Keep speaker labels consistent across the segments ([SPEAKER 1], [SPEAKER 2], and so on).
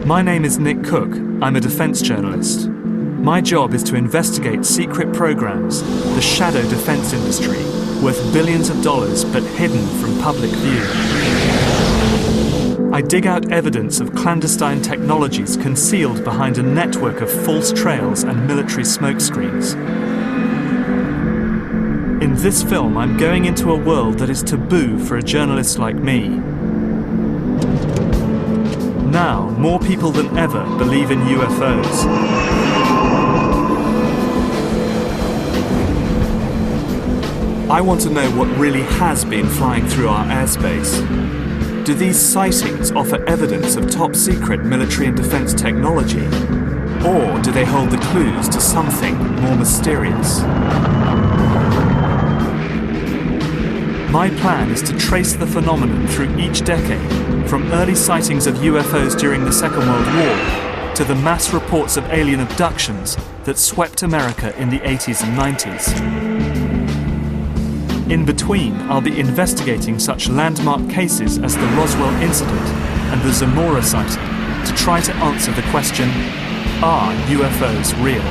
[SPEAKER 1] My name is Nick Cook. I'm a defense journalist. My job is to investigate secret programs, the shadow defense industry, worth billions of dollars but hidden from public view. I dig out evidence of clandestine technologies concealed behind a network of false trails and military smokescreens. In this film, I'm going into a world that is taboo for a journalist like me. Now, more people than ever believe in UFOs. I want to know what really has been flying through our airspace. Do these sightings offer evidence of top-secret military and defense technology? Or do they hold the clues to something more mysterious? My plan is to trace the phenomenon through each decade, from early sightings of UFOs during the Second World War to the mass reports of alien abductions that swept America in the 80s and 90s. In between, I'll be investigating such landmark cases as the Roswell incident and the Zamora sighting to try to answer the question, are UFOs real?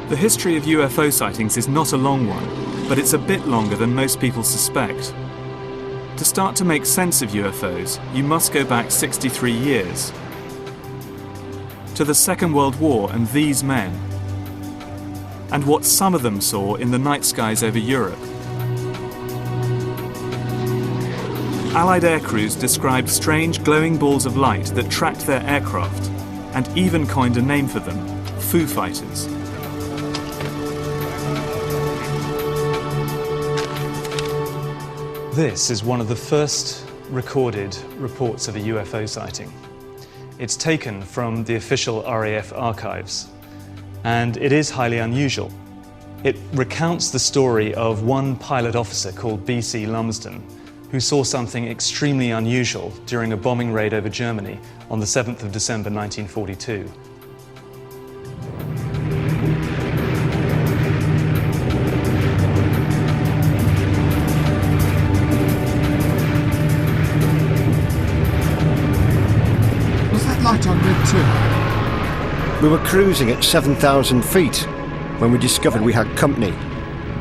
[SPEAKER 1] The history of UFO sightings is not a long one, but it's a bit longer than most people suspect. To start to make sense of UFOs, you must go back 63 years. To the Second World War and these men, and what some of them saw in the night skies over Europe. Allied air crews described strange glowing balls of light that tracked their aircraft, and even coined a name for them, Foo Fighters. This is one of the first recorded reports of a UFO sighting. It's taken from the official RAF archives, and it is highly unusual. It recounts the story of one pilot officer called B.C. Lumsden, who saw something extremely unusual during a bombing raid over Germany on the 7th of December 1942.
[SPEAKER 2] On Red 2.
[SPEAKER 3] We were cruising at 7,000 feet when we discovered we had company,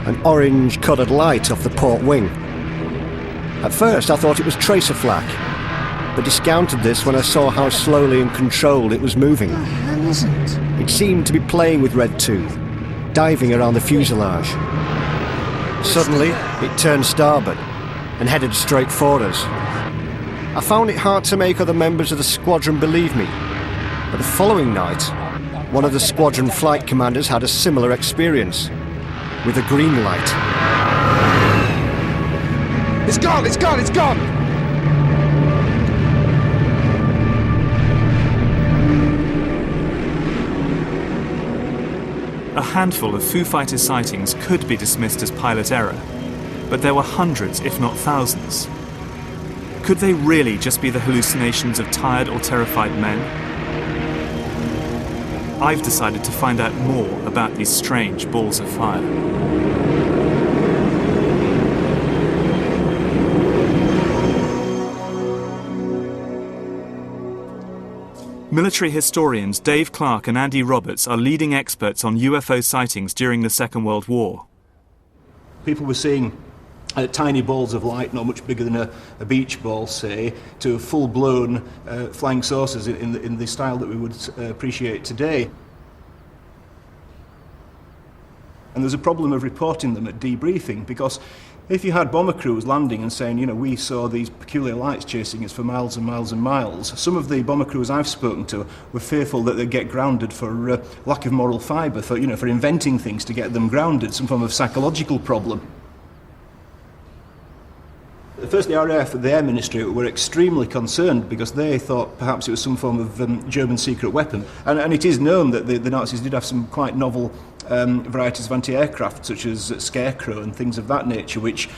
[SPEAKER 3] an orange-coloured light off the port wing. At first I thought it was tracer flak, but discounted this when I saw how slowly and controlled it was moving.
[SPEAKER 2] What the hell is it?
[SPEAKER 3] It seemed to be playing with Red 2, diving around the fuselage. Suddenly it turned starboard and headed straight for us. I found it hard to make other members of the squadron believe me, but the following night, one of the squadron flight commanders had a similar experience, with a green light.
[SPEAKER 2] It's gone! It's gone! It's gone!
[SPEAKER 1] A handful of Foo Fighters sightings could be dismissed as pilot error, but there were hundreds, if not thousands. Could they really just be the hallucinations of tired or terrified men? I've decided to find out more about these strange balls of fire. Military historians Dave Clark and Andy Roberts are leading experts on UFO sightings during the Second World War.
[SPEAKER 4] People were seeing tiny balls of light, not much bigger than a beach ball, say, to full-blown flying saucers in the style that we would appreciate today. And there's a problem of reporting them at debriefing, because if you had bomber crews landing and saying, you know, we saw these peculiar lights chasing us for miles and miles and miles, some of the bomber crews I've spoken to were fearful that they'd get grounded for lack of moral fibre, for inventing things to get them grounded, some form of psychological problem. First, the RAF, the Air Ministry, were extremely concerned because they thought perhaps it was some form of German secret weapon. And it is known that the Nazis did have some quite novel varieties of anti-aircraft, such as Scarecrow and things of that nature, which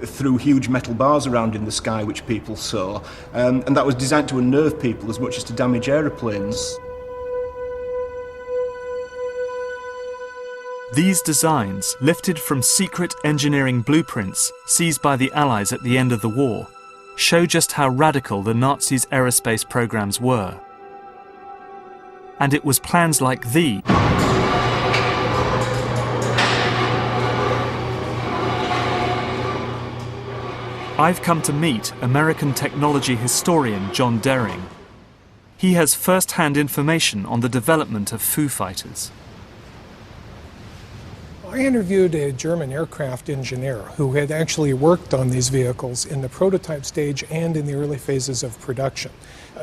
[SPEAKER 4] threw huge metal bars around in the sky, which people saw. And that was designed to unnerve people as much as to damage aeroplanes.
[SPEAKER 1] These designs, lifted from secret engineering blueprints seized by the Allies at the end of the war, show just how radical the Nazis' aerospace programs were. And it was plans like these I've come to meet American technology historian John Dering. He has first-hand information on the development of Foo Fighters.
[SPEAKER 5] I interviewed a German aircraft engineer who had actually worked on these vehicles in the prototype stage and in the early phases of production.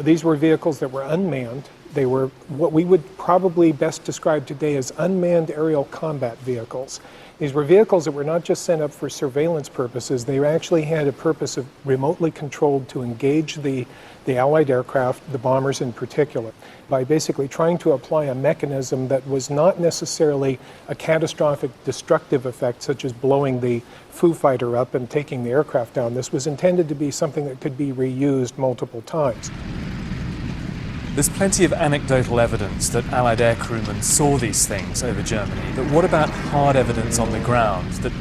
[SPEAKER 5] These were vehicles that were unmanned. They were what we would probably best describe today as unmanned aerial combat vehicles. These were vehicles that were not just sent up for surveillance purposes. They actually had a purpose of remotely controlled to engage the Allied aircraft, the bombers in particular, by basically trying to apply a mechanism that was not necessarily a catastrophic destructive effect, such as blowing the Foo Fighter up and taking the aircraft down. This was intended to be something that could be reused multiple times.
[SPEAKER 1] There's plenty of anecdotal evidence that Allied air crewmen saw these things over Germany, but what about hard evidence on the ground that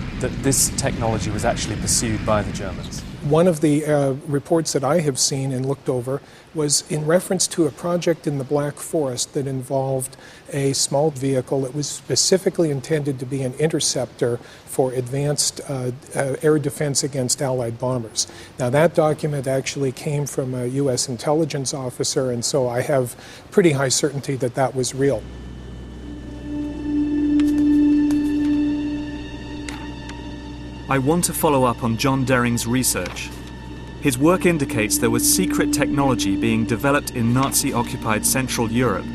[SPEAKER 1] this technology was actually pursued by the Germans?
[SPEAKER 5] One of the reports that I have seen and looked over was in reference to a project in the Black Forest that involved a small vehicle that was specifically intended to be an interceptor for advanced air defense against Allied bombers. Now, that document actually came from a U.S. intelligence officer, and so I have pretty high certainty that that was real.
[SPEAKER 1] I want to follow up on John Dering's research. His work indicates there was secret technology being developed in Nazi-occupied Central Europe,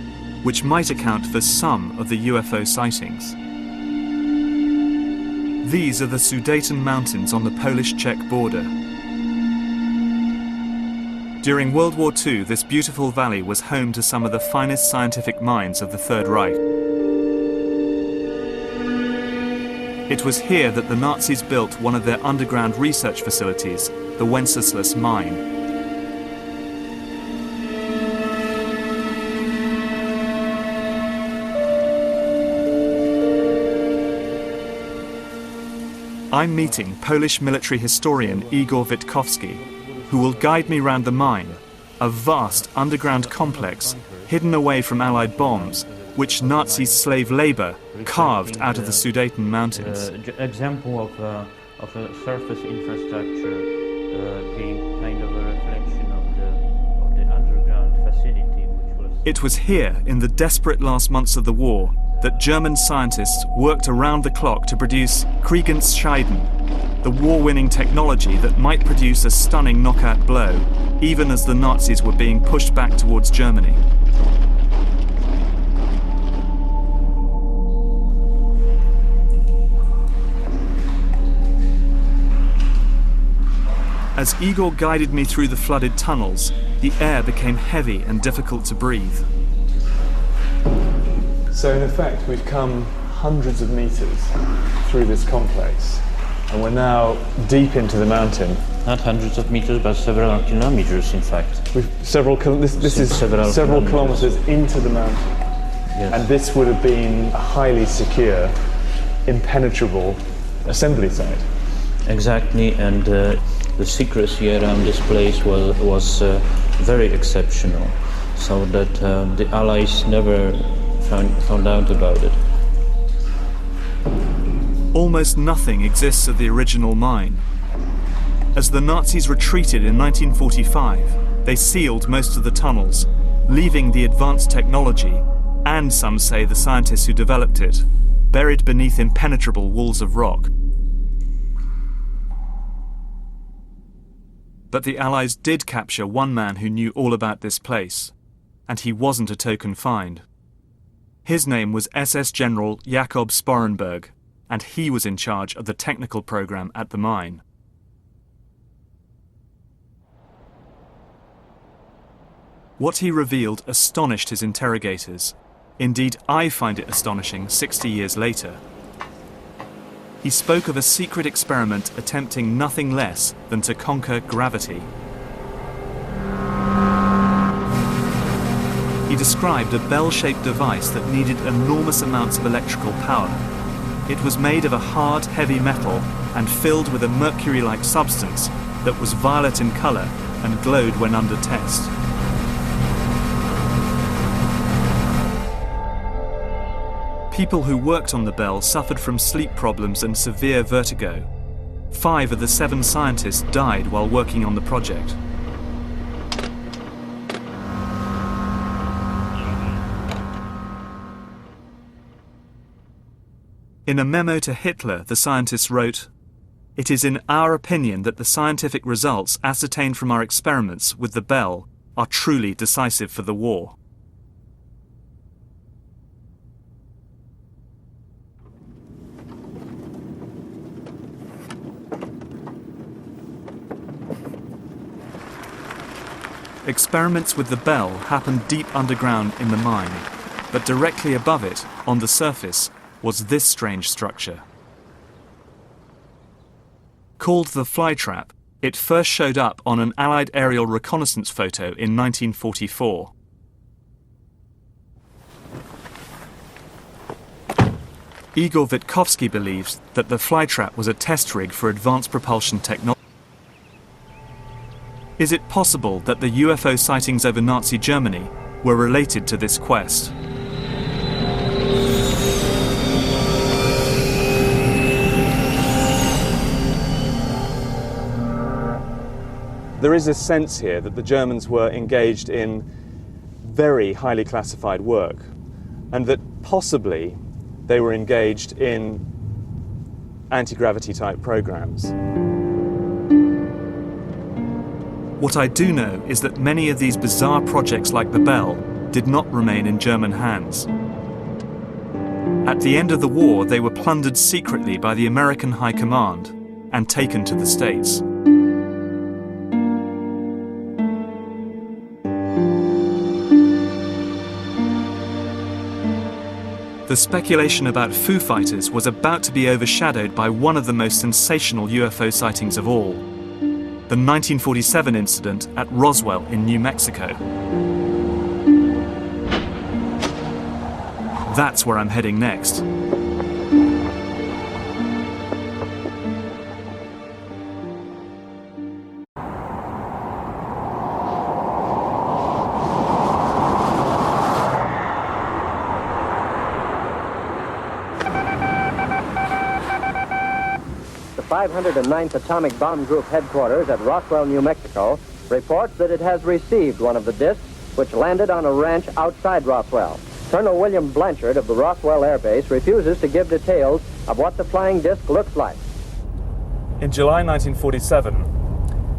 [SPEAKER 1] which might account for some of the UFO sightings. These are the Sudeten Mountains on the Polish-Czech border. During World War II, this beautiful valley was home to some of the finest scientific minds of the Third Reich. It was here that the Nazis built one of their underground research facilities, the Wenceslas mine. I'm meeting Polish military historian Igor Witkowski, who will guide me round the mine, a vast underground complex hidden away from Allied bombs, which Nazi slave labor carved out of the Sudeten Mountains.
[SPEAKER 6] Example of a surface infrastructure being kind of a reflection of the underground facility, which was...
[SPEAKER 1] It was here, in the desperate last months of the war, that German scientists worked around the clock to produce Kriegensscheiden, the war-winning technology that might produce a stunning knockout blow, even as the Nazis were being pushed back towards Germany. As Igor guided me through the flooded tunnels, the air became heavy and difficult to breathe. So in effect, we've come hundreds of meters through this complex, and we're now deep into the mountain.
[SPEAKER 6] Not hundreds of meters, but several kilometers, in fact.
[SPEAKER 1] This is several kilometers into the mountain.
[SPEAKER 6] Yes.
[SPEAKER 1] And this would have been a highly secure, impenetrable assembly site.
[SPEAKER 6] Exactly, and the secrecy around this place was very exceptional, so that the Allies never found out about it.
[SPEAKER 1] Almost nothing exists of the original mine. As the Nazis retreated in 1945, they sealed most of the tunnels, leaving the advanced technology, and some say the scientists who developed it, buried beneath impenetrable walls of rock. But the Allies did capture one man who knew all about this place, and he wasn't a token find. His name was SS General Jakob Sporenberg, and he was in charge of the technical program at the mine. What he revealed astonished his interrogators. Indeed, I find it astonishing 60 years later. He spoke of a secret experiment attempting nothing less than to conquer gravity. He described a bell-shaped device that needed enormous amounts of electrical power. It was made of a hard, heavy metal and filled with a mercury-like substance that was violet in colour and glowed when under test. People who worked on the bell suffered from sleep problems and severe vertigo. 5 of the 7 scientists died while working on the project. In a memo to Hitler, the scientists wrote, "It is in our opinion that the scientific results ascertained from our experiments with the bell are truly decisive for the war." Experiments with the bell happened deep underground in the mine, but directly above it, on the surface, was this strange structure. Called the flytrap, it first showed up on an Allied aerial reconnaissance photo in 1944. Igor Witkowski believes that the flytrap was a test rig for advanced propulsion technology. Is it possible that the UFO sightings over Nazi Germany were related to this quest? There is a sense here that the Germans were engaged in very highly classified work, and that possibly they were engaged in anti-gravity type programs. What I do know is that many of these bizarre projects like the Bell did not remain in German hands. At the end of the war, they were plundered secretly by the American High Command and taken to the States. The speculation about Foo Fighters was about to be overshadowed by one of the most sensational UFO sightings of all, the 1947 incident at Roswell in New Mexico. That's where I'm heading next.
[SPEAKER 7] The 509th Atomic Bomb Group headquarters at Roswell, New Mexico, reports that it has received one of the discs which landed on a ranch outside Roswell. Colonel William Blanchard of the Roswell Air Base refuses to give details of what the flying disc looks like.
[SPEAKER 1] In July 1947,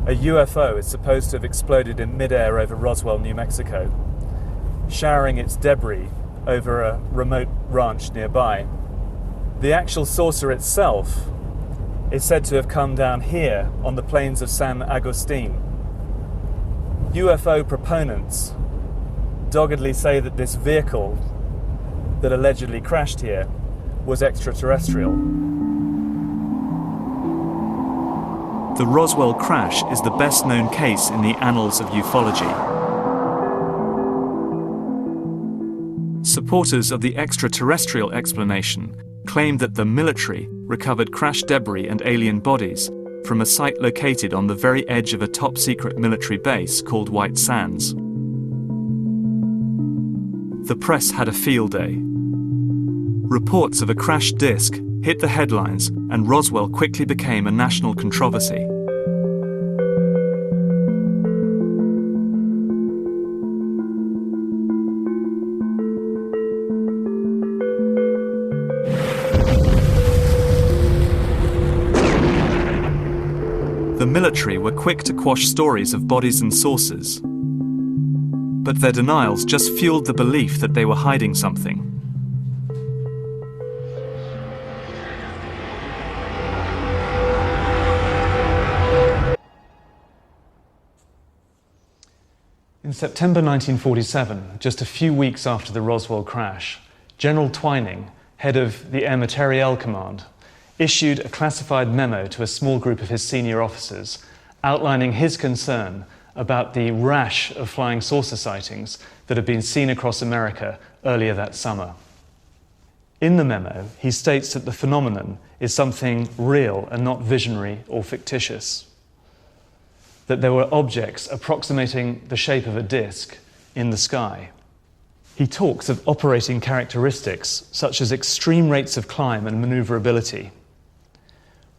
[SPEAKER 1] a UFO is supposed to have exploded in mid-air over Roswell, New Mexico, showering its debris over a remote ranch nearby. The actual saucer itself is said to have come down here on the plains of San Agustin. UFO proponents doggedly say that this vehicle that allegedly crashed here was extraterrestrial. The Roswell crash is the best known case in the annals of ufology. Supporters of the extraterrestrial explanation claim that the military recovered crash debris and alien bodies from a site located on the very edge of a top-secret military base called White Sands. The press had a field day. Reports of a crashed disc hit the headlines, and Roswell quickly became a national controversy. The military were quick to quash stories of bodies and saucers, but their denials just fueled the belief that they were hiding something. In In September 1947, just a few weeks after the Roswell crash, General Twining, head of the Air Materiel Command, issued a classified memo to a small group of his senior officers outlining his concern about the rash of flying saucer sightings that had been seen across America earlier that summer. In the memo, he states that the phenomenon is something real and not visionary or fictitious, that there were objects approximating the shape of a disc in the sky. He talks of operating characteristics such as extreme rates of climb and maneuverability.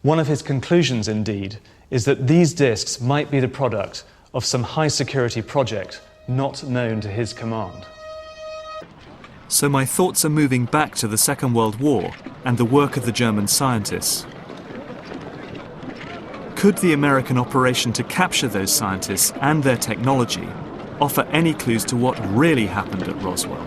[SPEAKER 1] One of his conclusions, indeed, is that these discs might be the product of some high-security project not known to his command. So my thoughts are moving back to the Second World War and the work of the German scientists. Could the American operation to capture those scientists and their technology offer any clues to what really happened at Roswell?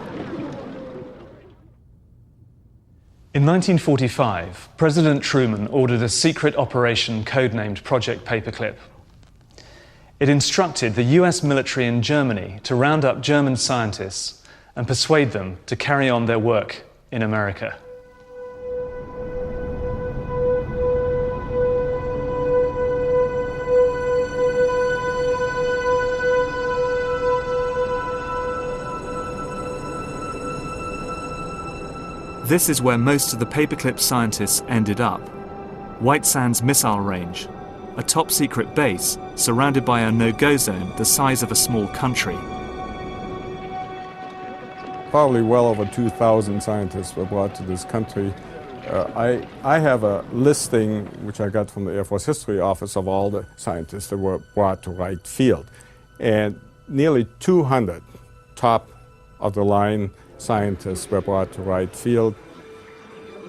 [SPEAKER 1] In 1945, President Truman ordered a secret operation codenamed Project Paperclip. It instructed the US military in Germany to round up German scientists and persuade them to carry on their work in America. This is where most of the Paperclip scientists ended up. White Sands Missile Range, a top-secret base surrounded by a no-go zone the size of a small country.
[SPEAKER 8] Probably well over 2,000 scientists were brought to this country. I have a listing, which I got from the Air Force History Office, of all the scientists that were brought to Wright Field. And nearly 200 top-of-the-line scientists were brought to Wright Field.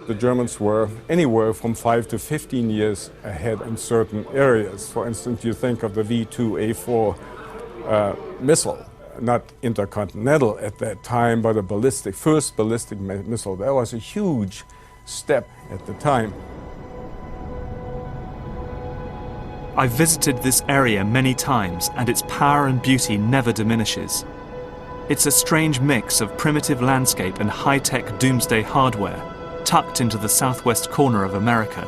[SPEAKER 8] The Germans were anywhere from 5 to 15 years ahead in certain areas. For instance, you think of the V2A4 missile, not intercontinental at that time, but a first ballistic missile. That was a huge step at the time.
[SPEAKER 1] I've visited this area many times, and its power and beauty never diminishes. It's a strange mix of primitive landscape and high-tech doomsday hardware, tucked into the southwest corner of America.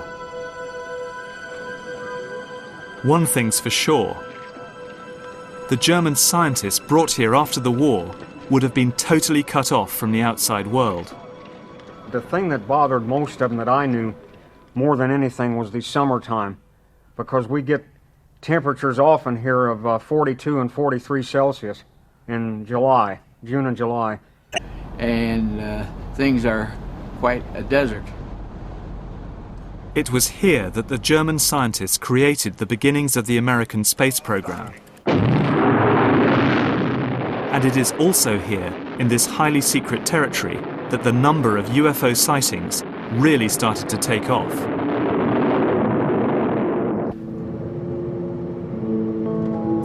[SPEAKER 1] One thing's for sure. The German scientists brought here after the war would have been totally cut off from the outside world.
[SPEAKER 9] The thing that bothered most of them that I knew more than anything was the summertime, because we get temperatures often here of 42 and 43 Celsius in July, June and July.
[SPEAKER 10] And things are quite a desert.
[SPEAKER 1] It was here that the German scientists created the beginnings of the American space program. And it is also here, in this highly secret territory, that the number of UFO sightings really started to take off.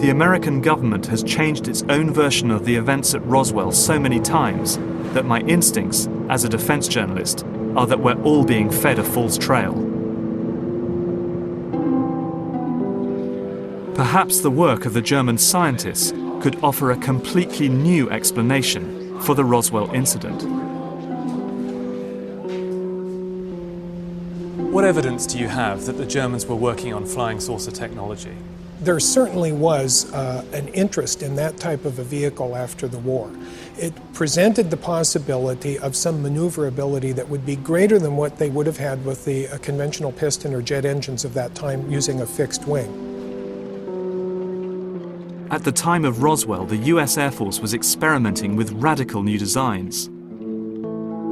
[SPEAKER 1] The American government has changed its own version of the events at Roswell so many times that my instincts, as a defense journalist, are that we're all being fed a false trail. Perhaps the work of the German scientists could offer a completely new explanation for the Roswell incident. What evidence do you have that the Germans were working on flying saucer technology?
[SPEAKER 5] There certainly was an interest in that type of a vehicle after the war. It presented the possibility of some maneuverability that would be greater than what they would have had with the conventional piston or jet engines of that time using a fixed wing.
[SPEAKER 1] At the time of Roswell, the US Air Force was experimenting with radical new designs.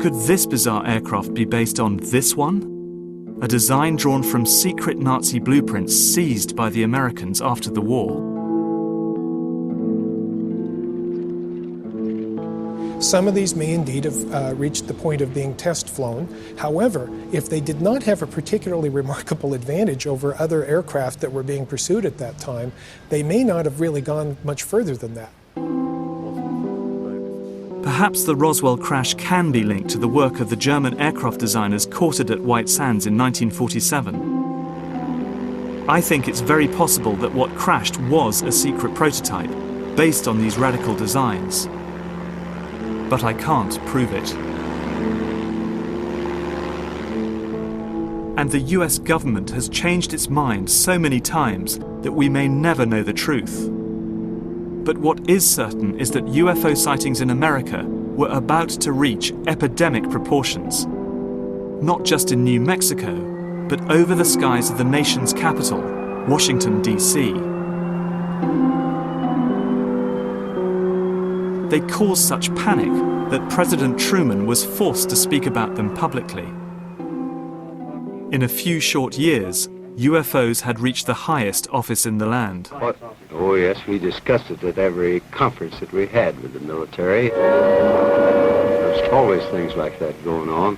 [SPEAKER 1] Could this bizarre aircraft be based on this one? A design drawn from secret Nazi blueprints seized by the Americans after the war.
[SPEAKER 5] Some of these may indeed have reached the point of being test flown. However, if they did not have a particularly remarkable advantage over other aircraft that were being pursued at that time, they may not have really gone much further than that.
[SPEAKER 1] Perhaps the Roswell crash can be linked to the work of the German aircraft designers quartered at White Sands in 1947. I think it's very possible that what crashed was a secret prototype, based on these radical designs. But I can't prove it. And the US government has changed its mind so many times that we may never know the truth. But what is certain is that UFO sightings in America were about to reach epidemic proportions. Not just in New Mexico, but over the skies of the nation's capital, Washington, D.C. They caused such panic that President Truman was forced to speak about them publicly. In a few short years, UFOs had reached the highest office in the land.
[SPEAKER 11] Oh yes, we discussed it at every conference that we had with the military. There's always things like that going on.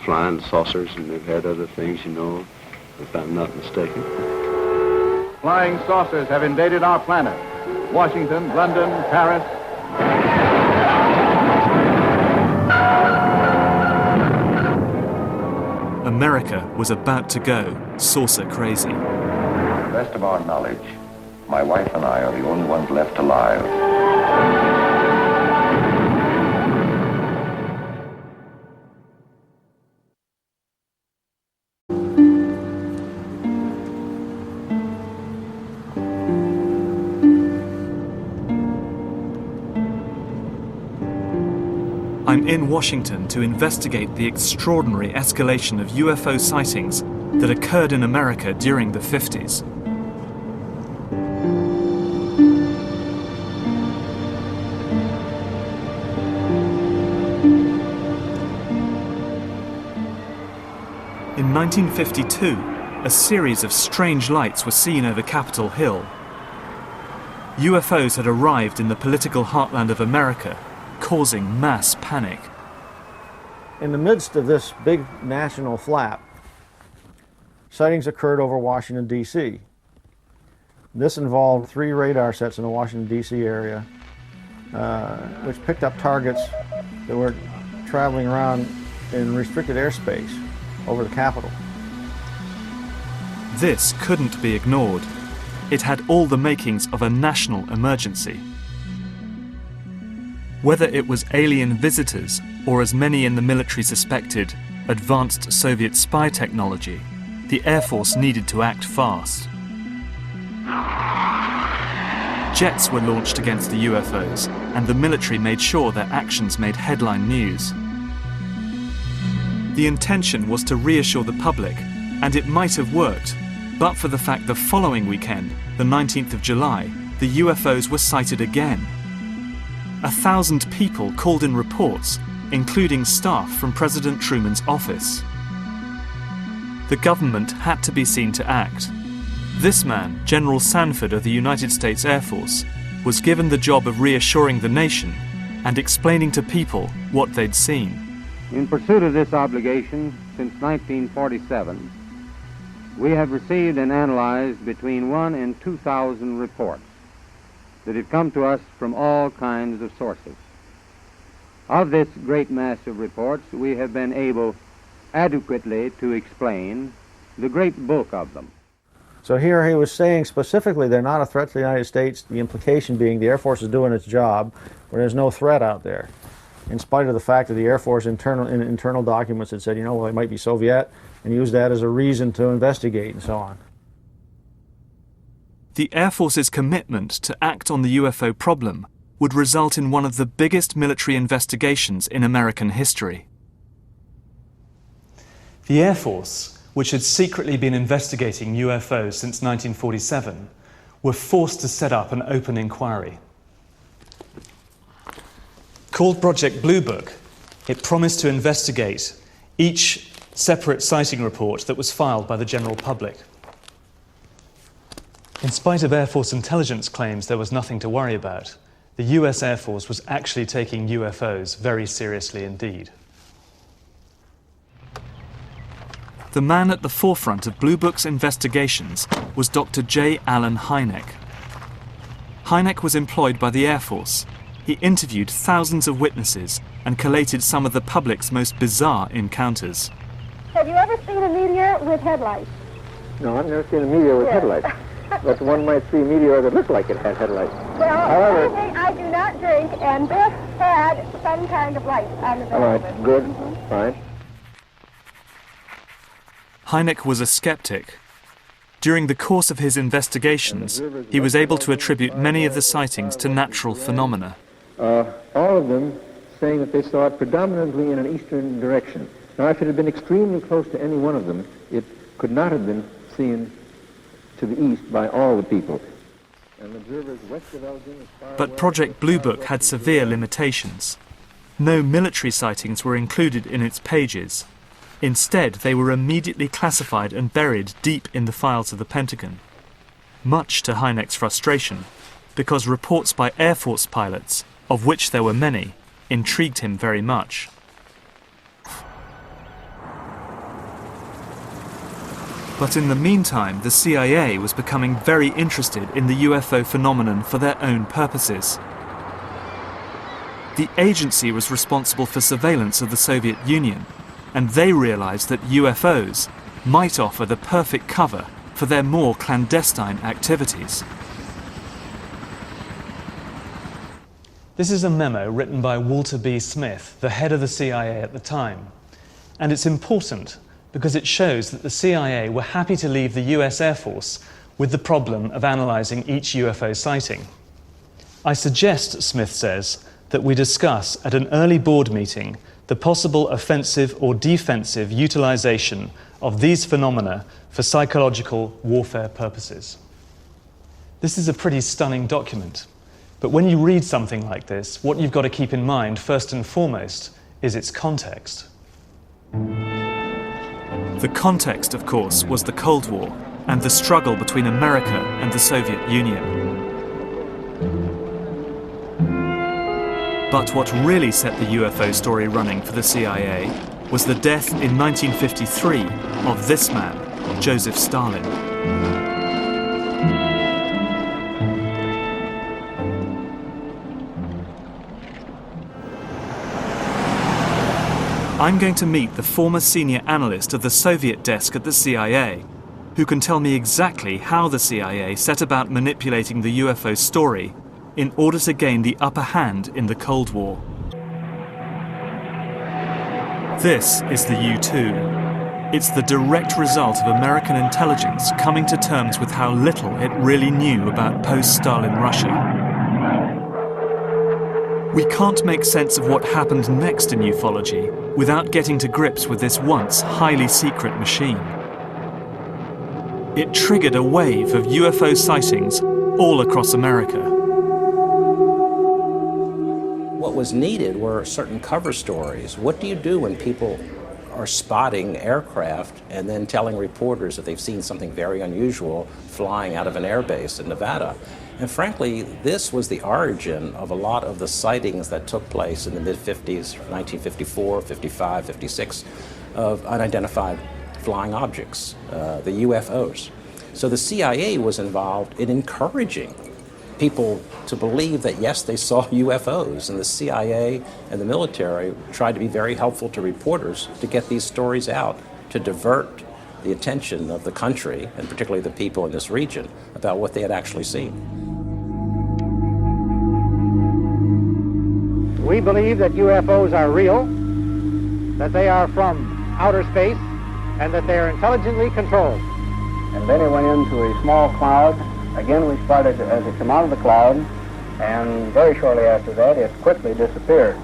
[SPEAKER 11] Flying saucers, and they've had other things, you know, if I'm not mistaken.
[SPEAKER 12] Flying saucers have invaded our planet. Washington, London, Paris.
[SPEAKER 1] America was about to go saucer crazy.
[SPEAKER 13] To the best of our knowledge, my wife and I are the only ones left alive.
[SPEAKER 1] I'm in Washington to investigate the extraordinary escalation of UFO sightings that occurred in America during the 50s. In 1952, a series of strange lights were seen over Capitol Hill. UFOs had arrived in the political heartland of America, causing mass panic.
[SPEAKER 9] In the midst of this big national flap, sightings occurred over Washington, D.C. This involved 3 radar sets in the Washington, D.C. area, which picked up targets that were traveling around in restricted airspace over the Capitol.
[SPEAKER 1] This couldn't be ignored. It had all the makings of a national emergency. Whether it was alien visitors or, as many in the military suspected, advanced Soviet spy technology, the Air Force needed to act fast. Jets were launched against the UFOs, and the military made sure their actions made headline news. The intention was to reassure the public, and it might have worked, but for the fact the following weekend, the 19th of July, the UFOs were sighted again. 1,000 people called in reports, including staff from President Truman's office. The government had to be seen to act. This man, General Sanford of the United States Air Force, was given the job of reassuring the nation and explaining to people what they'd seen.
[SPEAKER 12] In pursuit of this obligation, since 1947, we have received and analyzed between 1,000 and 2,000 reports that have come to us from all kinds of sources. Of this great mass of reports, we have been able adequately to explain the great bulk of them.
[SPEAKER 9] So here he was saying specifically they're not a threat to the United States, the implication being the Air Force is doing its job, where there's no threat out there. In spite of the fact that the Air Force internal documents had said, you know, well, they might be Soviet, and used that as a reason to investigate and so on.
[SPEAKER 1] The Air Force's commitment to act on the UFO problem would result in one of the biggest military investigations in American history. The Air Force, which had secretly been investigating UFOs since 1947, were forced to set up an open inquiry. Called Project Blue Book, it promised to investigate each separate sighting report that was filed by the general public. In spite of Air Force intelligence claims there was nothing to worry about, the US Air Force was actually taking UFOs very seriously indeed. The man at the forefront of Blue Book's investigations was Dr. J. Allen Hynek. Hynek was employed by the Air Force. He interviewed thousands of witnesses and collated some of the public's most bizarre encounters.
[SPEAKER 14] Have you ever seen a meteor with headlights?
[SPEAKER 7] No, I've never seen a meteor with headlights. But one might see meteor that looked like it had headlights.
[SPEAKER 14] Well,
[SPEAKER 7] However,
[SPEAKER 14] I do not drink, and this had some kind of light on the back
[SPEAKER 7] all
[SPEAKER 14] of
[SPEAKER 7] right,
[SPEAKER 14] it.
[SPEAKER 7] good, fine.
[SPEAKER 1] Hynek was a skeptic. During the course of his investigations, he was able to attribute many of the sightings to natural phenomena.
[SPEAKER 7] All of them saying that they saw it predominantly in an eastern direction. Now, if it had been extremely close to any one of them, it could not have been seen to the east by all the people. And observers west of Elgin as far
[SPEAKER 1] But Project Blue Book had severe limitations. No military sightings were included in its pages. Instead, they were immediately classified and buried deep in the files of the Pentagon. Much to Hynek's frustration, because reports by Air Force pilots, of which there were many, intrigued him very much. But in the meantime, the CIA was becoming very interested in the UFO phenomenon for their own purposes. The agency was responsible for surveillance of the Soviet Union, and they realized that UFOs might offer the perfect cover for their more clandestine activities. This is a memo written by Walter B. Smith, the head of the CIA at the time. And it's important because it shows that the CIA were happy to leave the US Air Force with the problem of analysing each UFO sighting. I suggest, Smith says, that we discuss at an early board meeting the possible offensive or defensive utilisation of these phenomena for psychological warfare purposes. This is a pretty stunning document, but when you read something like this, what you've got to keep in mind, first and foremost, is its context. The context, of course, was the Cold War and the struggle between America and the Soviet Union. But what really set the UFO story running for the CIA was the death in 1953 of this man, Joseph Stalin. I'm going to meet the former senior analyst of the Soviet desk at the CIA, who can tell me exactly how the CIA set about manipulating the UFO story in order to gain the upper hand in the Cold War. This is the U-2. It's the direct result of American intelligence coming to terms with how little it really knew about post-Stalin Russia. We can't make sense of what happened next in ufology without getting to grips with this once highly secret machine. It triggered a wave of UFO sightings all across America.
[SPEAKER 15] What was needed were certain cover stories. What do you do when people are spotting aircraft and then telling reporters that they've seen something very unusual flying out of an airbase in Nevada? And frankly, this was the origin of a lot of the sightings that took place in the mid-50s, 1954, 55, 56, of unidentified flying objects, the UFOs. So the CIA was involved in encouraging people to believe that, yes, they saw UFOs, and the CIA and the military tried to be very helpful to reporters to get these stories out, to divert the attention of the country, and particularly the people in this region, about what they had actually seen.
[SPEAKER 12] We believe that UFOs are real, that they are from outer space, and that they are intelligently controlled.
[SPEAKER 7] And then it went into a small cloud. Again, we spotted as it came out of the cloud, and very shortly after that, it quickly disappeared.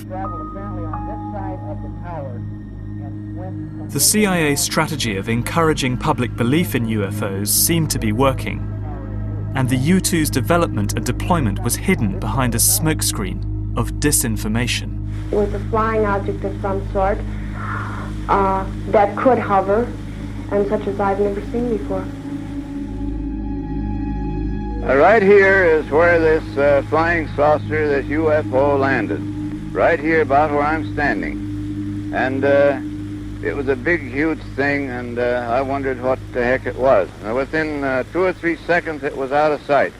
[SPEAKER 12] Traveled apparently on this side of the tower and went...
[SPEAKER 1] The CIA's strategy of encouraging public belief in UFOs seemed to be working, and the U-2's development and deployment was hidden behind a smokescreen of disinformation.
[SPEAKER 14] It was a flying object of some sort that could hover, and such as I've never seen before.
[SPEAKER 11] Right here is where this flying saucer, this UFO landed. Right here about where I'm standing. And it was a big, huge thing, and I wondered what the heck it was. Now, within 2 or 3 seconds, it was out of sight.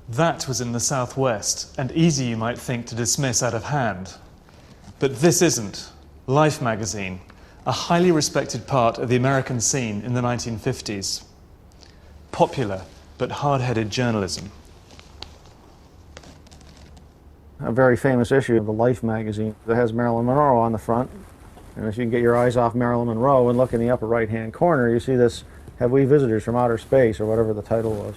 [SPEAKER 1] That was in the southwest, and easy, you might think, to dismiss out of hand. But this isn't. Life magazine, a highly respected part of the American scene in the 1950s. Popular but hard-headed journalism.
[SPEAKER 16] A very famous issue of the Life magazine that has Marilyn Monroe on the front. And if you can get your eyes off Marilyn Monroe and look in the upper right-hand corner, you see this, "Have we visitors from outer space?" or whatever the title was.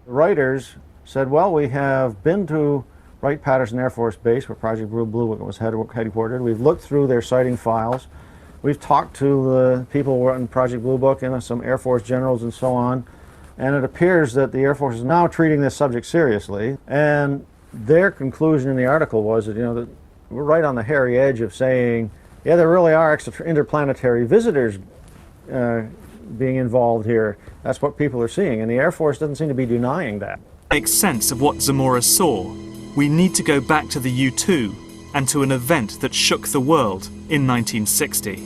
[SPEAKER 16] The writers said, well, we have been to Wright-Patterson Air Force Base, where Project Blue Book was headquartered. We've looked through their sighting files. We've talked to the people who were in Project Blue Book and some Air Force generals and so on. And it appears that the Air Force is now treating this subject seriously. And their conclusion in the article was that, that we're right on the hairy edge of saying, yeah, there really are interplanetary visitors being involved here. That's what people are seeing, and the Air Force doesn't seem to be denying that.
[SPEAKER 1] Make sense of what Zamora saw, we need to go back to the U-2 and to an event that shook the world in 1960.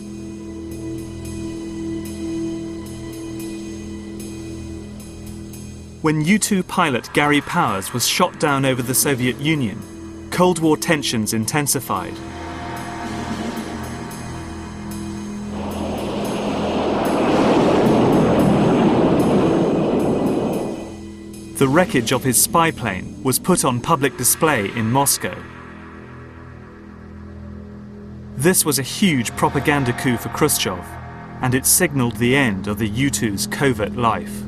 [SPEAKER 1] When U-2 pilot Gary Powers was shot down over the Soviet Union, Cold War tensions intensified. The wreckage of his spy plane was put on public display in Moscow. This was a huge propaganda coup for Khrushchev, and it signaled the end of the U-2's covert life.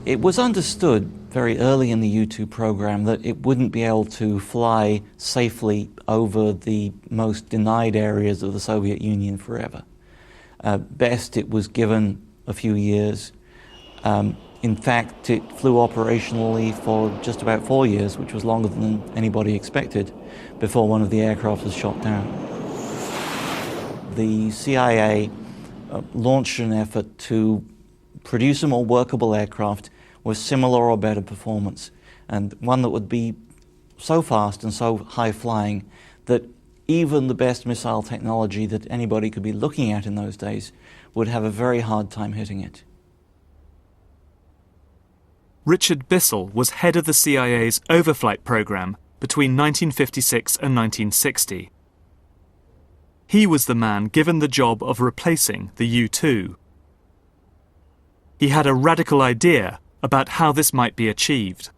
[SPEAKER 17] It was understood very early in the U-2 program that it wouldn't be able to fly safely over the most denied areas of the Soviet Union forever. Best, it was given a few years. In fact, it flew operationally for just about 4 years, which was longer than anybody expected, before one of the aircraft was shot down. The CIA launched an effort to produce a more workable aircraft with similar or better performance, and one that would be so fast and so high-flying that even the best missile technology that anybody could be looking at in those days would have a very hard time hitting it.
[SPEAKER 1] Richard Bissell was head of the CIA's overflight program between 1956 and 1960. He was the man given the job of replacing the U-2. He had a radical idea about how this might be achieved.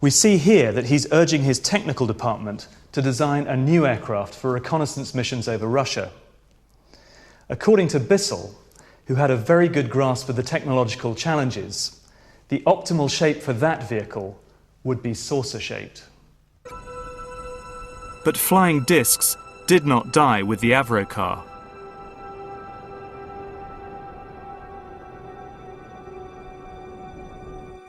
[SPEAKER 1] We see here that he's urging his technical department to design a new aircraft for reconnaissance missions over Russia. According to Bissell, who had a very good grasp of the technological challenges, the optimal shape for that vehicle would be saucer-shaped. But flying discs did not die with the Avro car.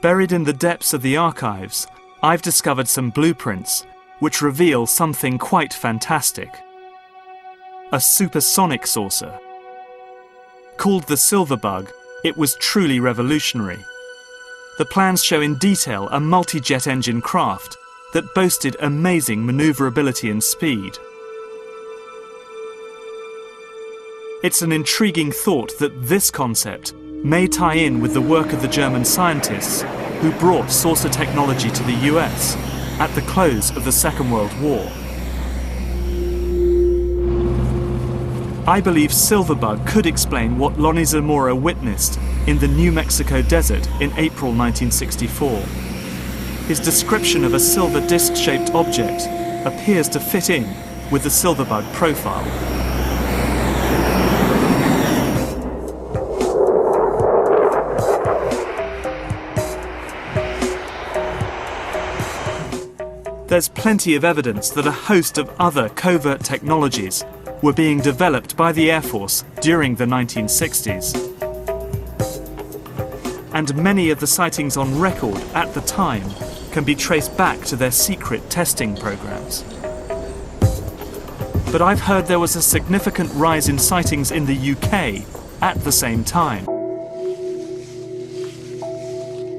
[SPEAKER 1] Buried in the depths of the archives, I've discovered some blueprints which reveal something quite fantastic. A supersonic saucer. Called the Silverbug, it was truly revolutionary. The plans show in detail a multi-jet engine craft that boasted amazing maneuverability and speed. It's an intriguing thought that this concept may tie in with the work of the German scientists who brought saucer technology to the US at the close of the Second World War. I believe Silverbug could explain what Lonnie Zamora witnessed in the New Mexico desert in April 1964. His description of a silver disc-shaped object appears to fit in with the Silverbug profile. There's plenty of evidence that a host of other covert technologies were being developed by the Air Force during the 1960s. And many of the sightings on record at the time can be traced back to their secret testing programs. But I've heard there was a significant rise in sightings in the UK at the same time.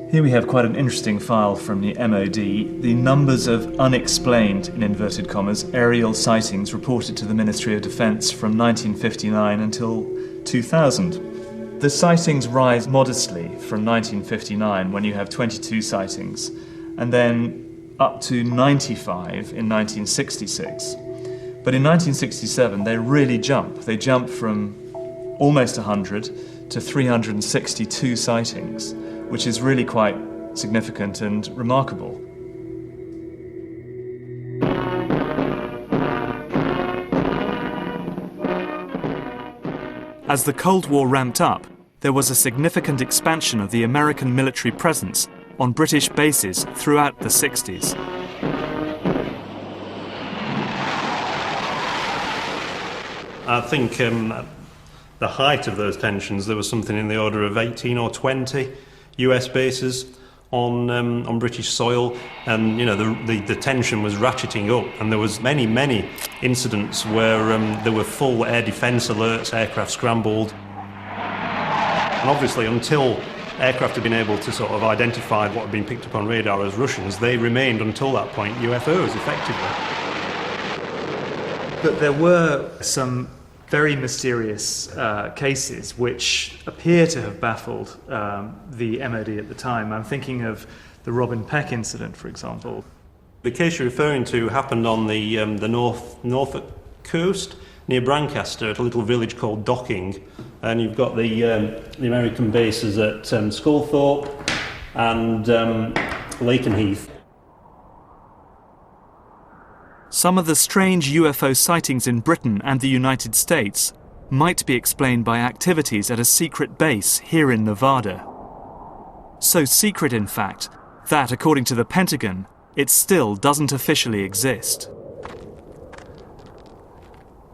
[SPEAKER 1] Here we have quite an interesting file from the MOD, the numbers of unexplained, in inverted commas, aerial sightings reported to the Ministry of Defence from 1959 until 2000. The sightings rise modestly from 1959, when you have 22 sightings, and then up to 95 in 1966. But in 1967, they really jump. They jump from almost 100 to 362 sightings, which is really quite significant and remarkable. As the Cold War ramped up, there was a significant expansion of the American military presence on British bases throughout the 60s.
[SPEAKER 18] I think at the height of those tensions, there was something in the order of 18 or 20 US bases on British soil, and the tension was ratcheting up, and there was many incidents where there were full air defence alerts, aircraft scrambled, and obviously until aircraft had been able to sort of identify what had been picked up on radar as Russians, they remained until that point UFOs effectively.
[SPEAKER 1] But there were some very mysterious cases which appear to have baffled the MOD at the time. I'm thinking of the Robin Peck incident, for example.
[SPEAKER 18] The case you're referring to happened on the Norfolk coast near Brancaster at a little village called Docking, and you've got the American bases at Sculthorpe and Lakenheath.
[SPEAKER 1] Some of the strange UFO sightings in Britain and the United States might be explained by activities at a secret base here in Nevada. So secret, in fact, that, according to the Pentagon, it still doesn't officially exist.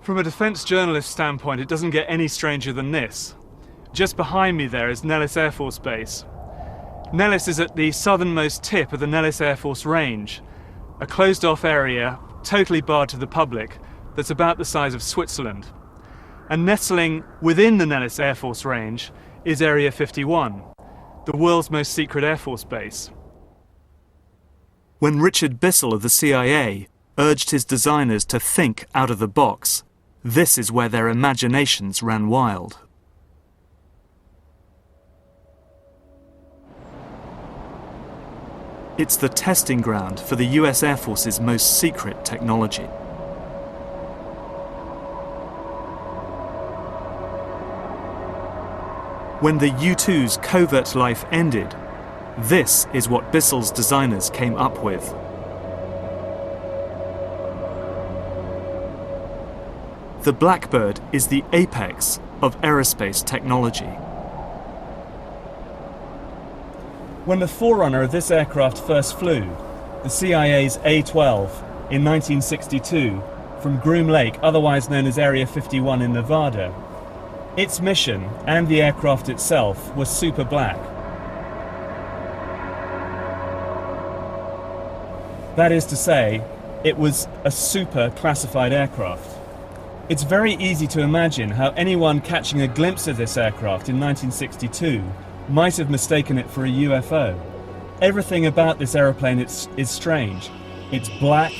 [SPEAKER 1] From a defense journalist standpoint, it doesn't get any stranger than this. Just behind me there is Nellis Air Force Base. Nellis is at the southernmost tip of the Nellis Air Force Range, a closed-off area totally barred to the public that's about the size of Switzerland. And nestling within the Nellis Air Force Range is Area 51, the world's most secret Air Force base. When Richard Bissell of the CIA urged his designers to think out of the box, this is where their imaginations ran wild. It's the testing ground for the US Air Force's most secret technology. When the U-2's covert life ended, this is what Bissell's designers came up with. The Blackbird is the apex of aerospace technology. When the forerunner of this aircraft first flew, the CIA's A-12, in 1962, from Groom Lake, otherwise known as Area 51 in Nevada, its mission and the aircraft itself were super black. That is to say, it was a super classified aircraft. It's very easy to imagine how anyone catching a glimpse of this aircraft in 1962 might have mistaken it for a UFO. Everything about this aeroplane is strange. It's black,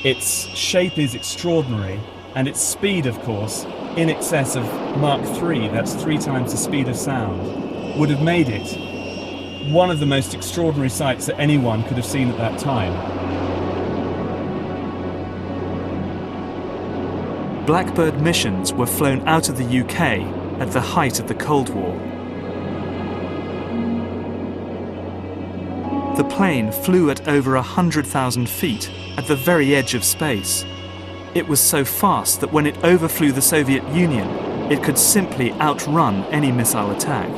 [SPEAKER 1] its shape is extraordinary, and its speed, of course, in excess of Mach 3, that's 3 times the speed of sound, would have made it one of the most extraordinary sights that anyone could have seen at that time. Blackbird missions were flown out of the UK at the height of the Cold War. The plane flew at over 100,000 feet at the very edge of space. It was so fast that when it overflew the Soviet Union, it could simply outrun any missile attack.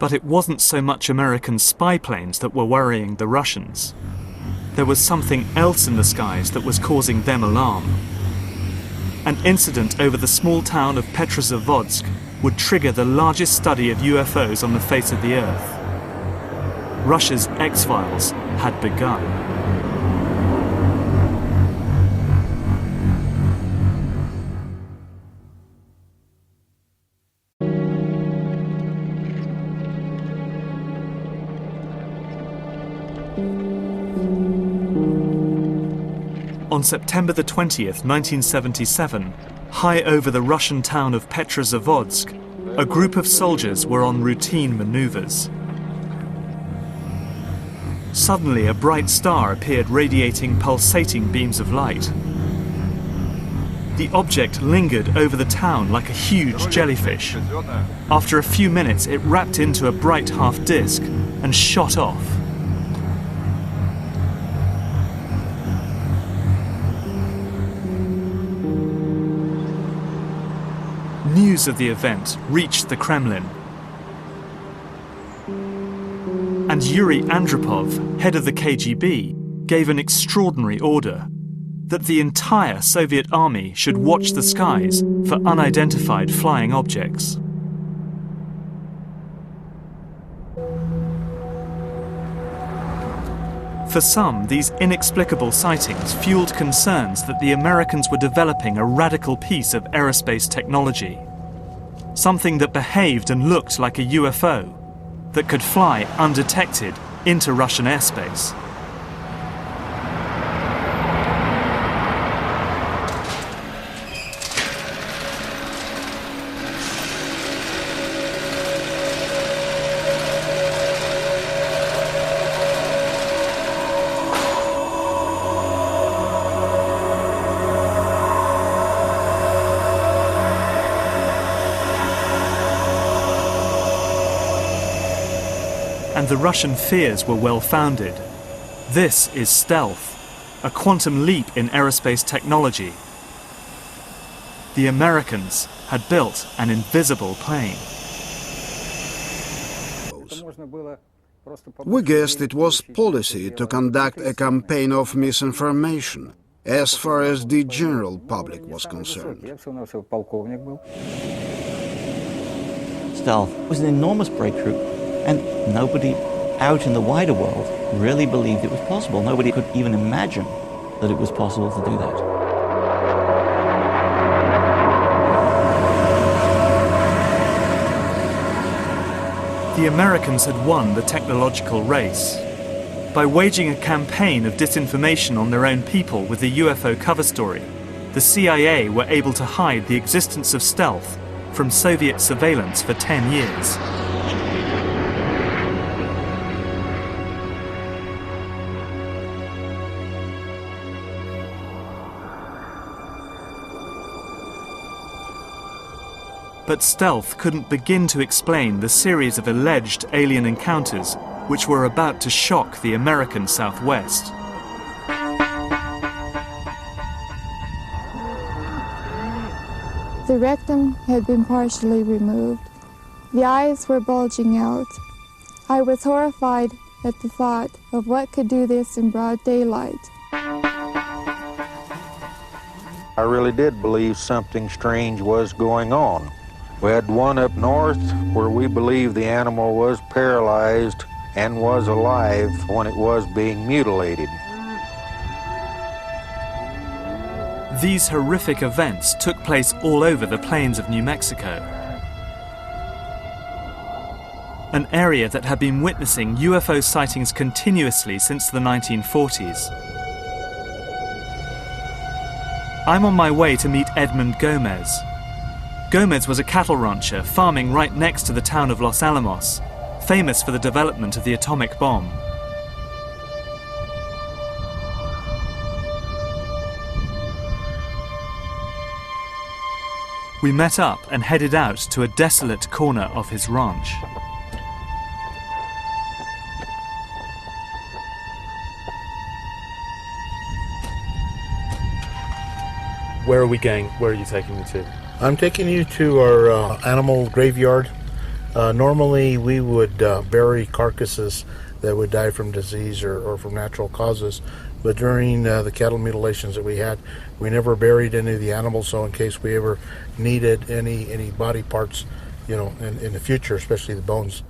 [SPEAKER 1] But it wasn't so much American spy planes that were worrying the Russians. There was something else in the skies that was causing them alarm. An incident over the small town of Petrozavodsk would trigger the largest study of UFOs on the face of the Earth. Russia's X-Files had begun. On September the 20th, 1977, high over the Russian town of Petrozavodsk, a group of soldiers were on routine maneuvers. Suddenly, a bright star appeared radiating pulsating beams of light. The object lingered over the town like a huge jellyfish. After a few minutes, it wrapped into a bright half disk and shot off. News of the event reached the Kremlin. And Yuri Andropov, head of the KGB, gave an extraordinary order that the entire Soviet army should watch the skies for unidentified flying objects. For some, these inexplicable sightings fueled concerns that the Americans were developing a radical piece of aerospace technology, something that behaved and looked like a UFO, that could fly undetected into Russian airspace. And the Russian fears were well-founded. This is stealth, a quantum leap in aerospace technology. The Americans had built an invisible plane.
[SPEAKER 2] We guessed it was policy to conduct a campaign of misinformation, as far as the general public was concerned.
[SPEAKER 17] Stealth was an enormous breakthrough, and nobody out in the wider world really believed it was possible. Nobody could even imagine that it was possible to do that.
[SPEAKER 1] The Americans had won the technological race. By waging a campaign of disinformation on their own people with the UFO cover story, the CIA were able to hide the existence of stealth from Soviet surveillance for 10 years. But stealth couldn't begin to explain the series of alleged alien encounters which were about to shock the American Southwest.
[SPEAKER 19] The rectum had been partially removed. The eyes were bulging out. I was horrified at the thought of what could do this in broad daylight.
[SPEAKER 20] I really did believe something strange was going on. We had one up north where we believed the animal was paralyzed and was alive when it was being mutilated.
[SPEAKER 1] These horrific events took place all over the plains of New Mexico, an area that had been witnessing UFO sightings continuously since the 1940s. I'm on my way to meet Edmund Gomez. Gomez was a cattle rancher farming right next to the town of Los Alamos, famous for the development of the atomic bomb. We met up and headed out to a desolate corner of his ranch.
[SPEAKER 21] Where are we going? Where are you taking me to?
[SPEAKER 22] I'm taking you to our animal graveyard. Normally we would bury carcasses that would die from disease or from natural causes, but during the cattle mutilations that we had, we never buried any of the animals, so in case we ever needed any body parts, you know, in the future, especially the bones.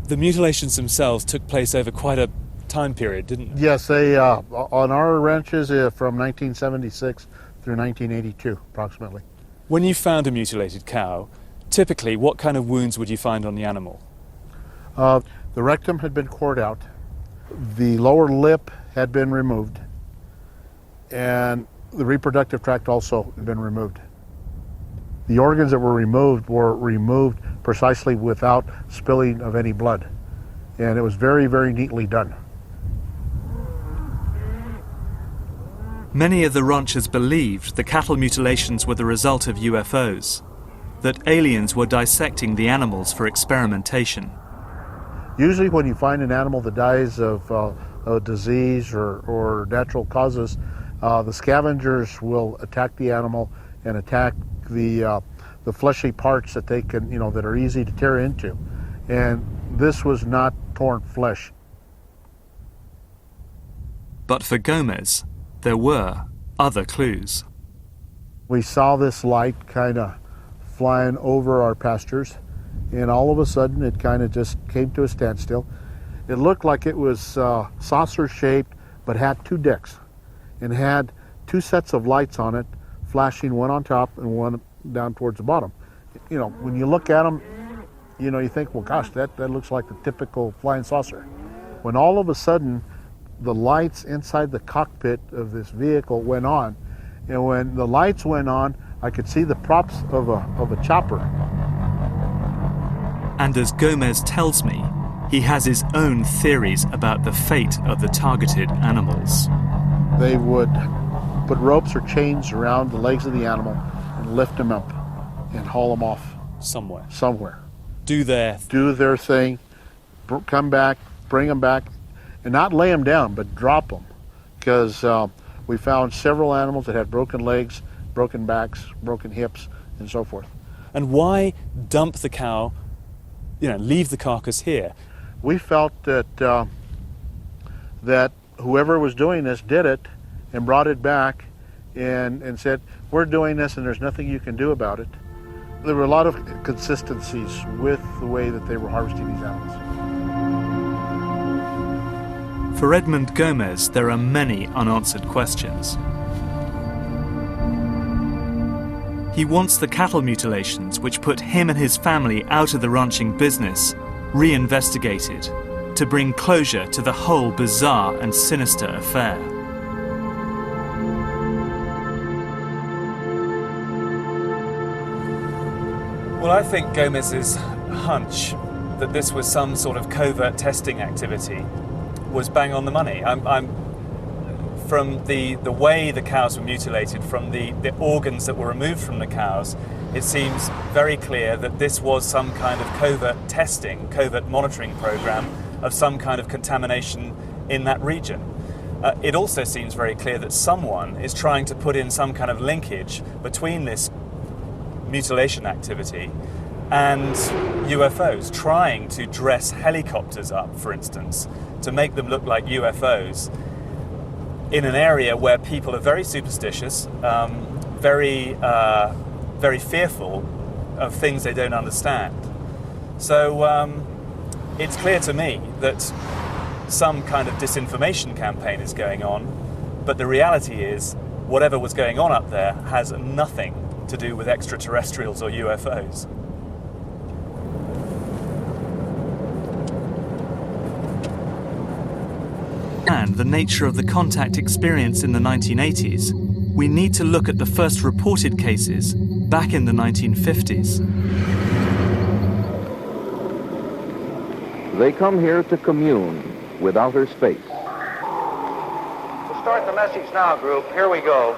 [SPEAKER 1] The mutilations themselves took place over quite a time period, didn't they?
[SPEAKER 22] Yes, they on our ranches from 1976 through 1982, approximately.
[SPEAKER 1] When you found a mutilated cow, typically what kind of wounds would you find on the animal?
[SPEAKER 22] The rectum had been cored out. The lower lip had been removed. and the reproductive tract also had been removed. The organs that were removed precisely without spilling of any blood. And it was very, very neatly done.
[SPEAKER 1] Many of the ranchers believed the cattle mutilations were the result of UFOs, that aliens were dissecting the animals for experimentation.
[SPEAKER 22] Usually when you find an animal that dies of a disease or natural causes, the scavengers will attack the animal and attack the fleshy parts that they can, that are easy to tear into. And this was not torn flesh.
[SPEAKER 1] But for Gomez, there were other clues.
[SPEAKER 22] We saw this light kind of flying over our pastures, and all of a sudden it kind of just came to a standstill. It looked like it was saucer-shaped, but had two decks, and had two sets of lights on it, flashing one on top and one down towards the bottom. When you look at them, you think, well, gosh, that looks like the typical flying saucer. When all of a sudden, the lights inside the cockpit of this vehicle went on, and when the lights went on, I could see the props of a chopper.
[SPEAKER 1] And as Gomez tells me, he has his own theories about the fate of the targeted animals.
[SPEAKER 22] They would put ropes or chains around the legs of the animal and lift them up and haul them off. Somewhere.
[SPEAKER 1] Do their
[SPEAKER 22] thing, come back, bring them back, and not lay them down, but drop them. Because we found several animals that had broken legs, broken backs, broken hips, and so forth.
[SPEAKER 1] And why dump the cow, leave the carcass here?
[SPEAKER 22] We felt that that whoever was doing this did it and brought it back and said, we're doing this and there's nothing you can do about it. There were a lot of consistencies with the way that they were harvesting these animals.
[SPEAKER 1] For Edmund Gomez, there are many unanswered questions. He wants the cattle mutilations, which put him and his family out of the ranching business, re-investigated to bring closure to the whole bizarre and sinister affair. Well, I think Gomez's hunch that this was some sort of covert testing activity was bang on the money. From the way the cows were mutilated, from the organs that were removed from the cows, it seems very clear that this was some kind of covert testing, covert monitoring program of some kind of contamination in that region. It also seems very clear that someone is trying to put in some kind of linkage between this mutilation activity and UFOs, trying to dress helicopters up, for instance, to make them look like UFOs in an area where people are very superstitious, very fearful of things they don't understand. So it's clear to me that some kind of disinformation campaign is going on, but the reality is whatever was going on up there has nothing to do with extraterrestrials or UFOs. And the nature of the contact experience in the 1980s, we need to look at the first reported cases back in the 1950s.
[SPEAKER 3] They come here to commune with outer space.
[SPEAKER 12] We'll start the message now, group. Here we go.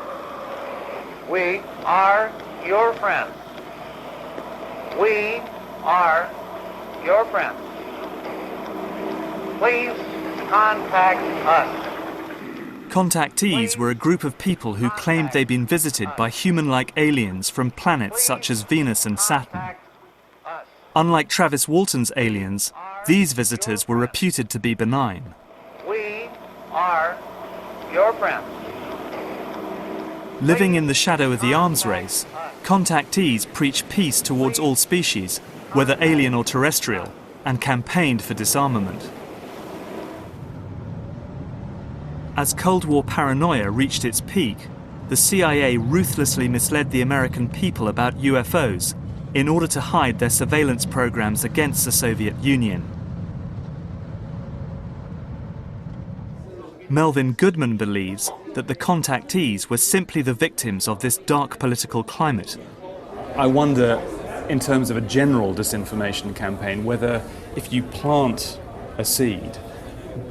[SPEAKER 12] We are your friends. We are your friends. Please contact us.
[SPEAKER 1] Contactees were a group of people who claimed they'd been visited by human-like aliens from planets such as Venus and Saturn. Unlike Travis Walton's aliens, these visitors were reputed to be benign.
[SPEAKER 12] We are your friends.
[SPEAKER 1] Living in the shadow of the arms race, contactees preached peace towards all species, whether alien or terrestrial, and campaigned for disarmament. As Cold War paranoia reached its peak, the CIA ruthlessly misled the American people about UFOs in order to hide their surveillance programs against the Soviet Union. Melvin Goodman believes that the contactees were simply the victims of this dark political climate. I wonder, in terms of a general disinformation campaign, whether if you plant a seed,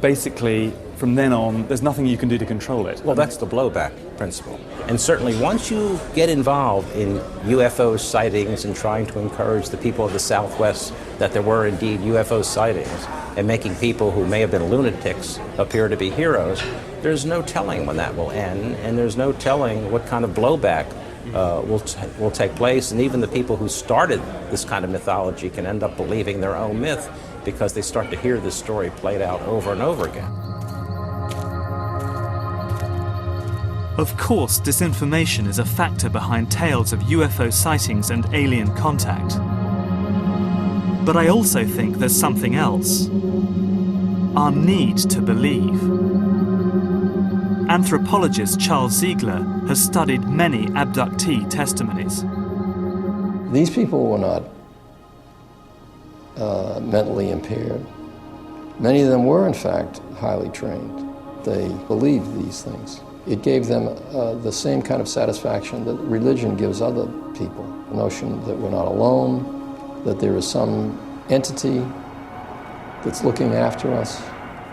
[SPEAKER 1] basically from then on there's nothing you can do to control it.
[SPEAKER 15] Well, that's the blowback principle. And certainly once you get involved in UFO sightings and trying to encourage the people of the Southwest that there were indeed UFO sightings and making people who may have been lunatics appear to be heroes, there's no telling when that will end, and there's no telling what kind of blowback will take place. And even the people who started this kind of mythology can end up believing their own myth because they start to hear this story played out over and over again.
[SPEAKER 1] Of course, disinformation is a factor behind tales of UFO sightings and alien contact. But I also think there's something else. Our need to believe. Anthropologist Charles Ziegler has studied many abductee testimonies.
[SPEAKER 4] These people were not mentally impaired. Many of them were, in fact, highly trained. They believed these things. It gave them the same kind of satisfaction that religion gives other people. The notion that we're not alone, that there is some entity that's looking after us,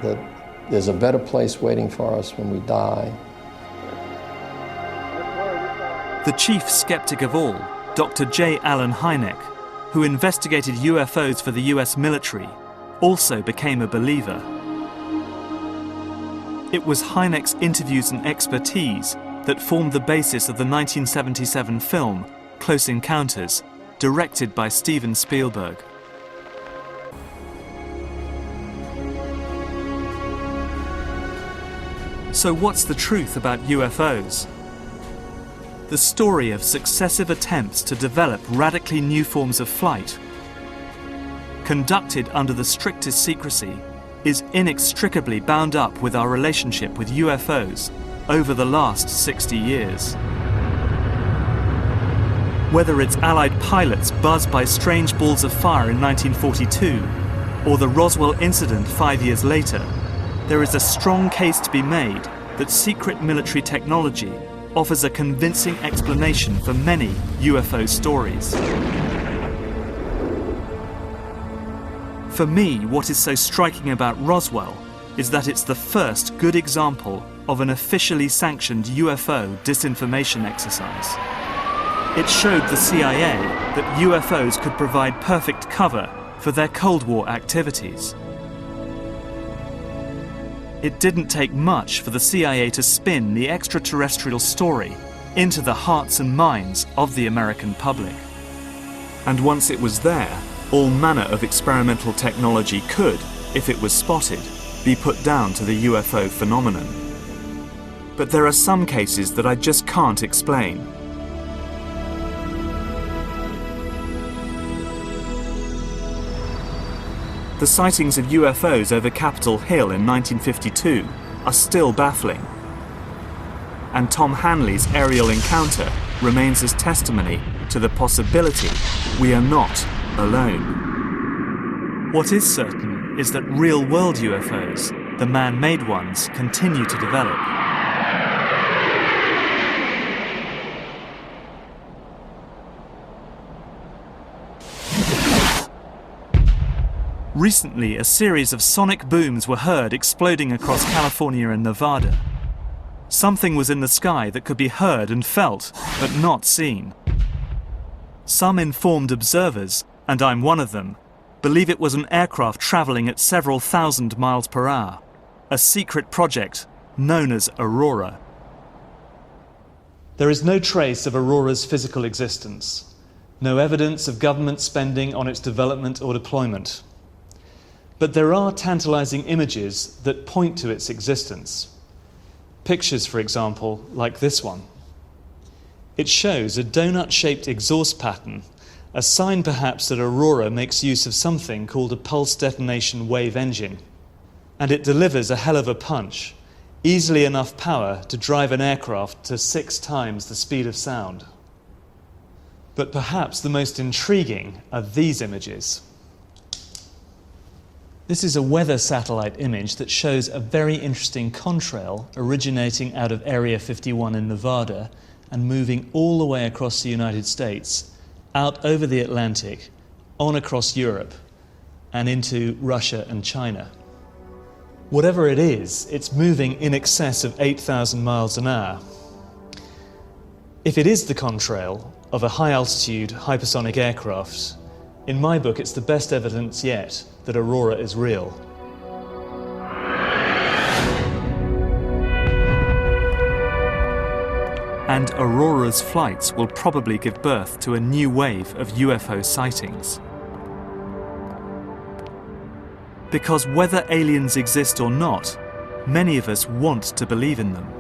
[SPEAKER 4] that there's a better place waiting for us when we die.
[SPEAKER 1] The chief skeptic of all, Dr. J. Allen Hynek, who investigated UFOs for the US military, also became a believer. It was Hynek's interviews and expertise that formed the basis of the 1977 film Close Encounters, directed by Steven Spielberg. So what's the truth about UFOs? The story of successive attempts to develop radically new forms of flight, conducted under the strictest secrecy, is inextricably bound up with our relationship with UFOs over the last 60 years. Whether it's Allied pilots buzzed by strange balls of fire in 1942, or the Roswell incident 5 years later, there is a strong case to be made that secret military technology offers a convincing explanation for many UFO stories. For me, what is so striking about Roswell is that it's the first good example of an officially sanctioned UFO disinformation exercise. It showed the CIA that UFOs could provide perfect cover for their Cold War activities. It didn't take much for the CIA to spin the extraterrestrial story into the hearts and minds of the American public. And once it was there, all manner of experimental technology could, if it was spotted, be put down to the UFO phenomenon. But there are some cases that I just can't explain. The sightings of UFOs over Capitol Hill in 1952 are still baffling. And Tom Hanley's aerial encounter remains as testimony to the possibility we are not alone. What is certain is that real-world UFOs, the man-made ones, continue to develop. Recently, a series of sonic booms were heard exploding across California and Nevada. Something was in the sky that could be heard and felt, but not seen. Some informed observers, and I'm one of them, believe it was an aircraft traveling at several thousand miles per hour, a secret project known as Aurora. There is no trace of Aurora's physical existence, no evidence of government spending on its development or deployment. But there are tantalizing images that point to its existence. Pictures, for example, like this one. It shows a donut-shaped exhaust pattern, a sign perhaps that Aurora makes use of something called a pulse detonation wave engine. And it delivers a hell of a punch, easily enough power to drive an aircraft to 6 times the speed of sound. But perhaps the most intriguing are these images. This is a weather satellite image that shows a very interesting contrail originating out of Area 51 in Nevada and moving all the way across the United States, out over the Atlantic, on across Europe, and into Russia and China. Whatever it is, it's moving in excess of 8,000 miles an hour. If it is the contrail of a high-altitude hypersonic aircraft, in my book it's the best evidence yet that Aurora is real. And Aurora's flights will probably give birth to a new wave of UFO sightings. Because whether aliens exist or not, many of us want to believe in them.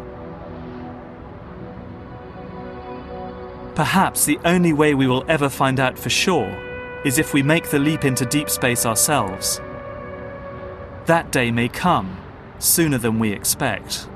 [SPEAKER 1] Perhaps the only way we will ever find out for sure is if we make the leap into deep space ourselves. That day may come sooner than we expect.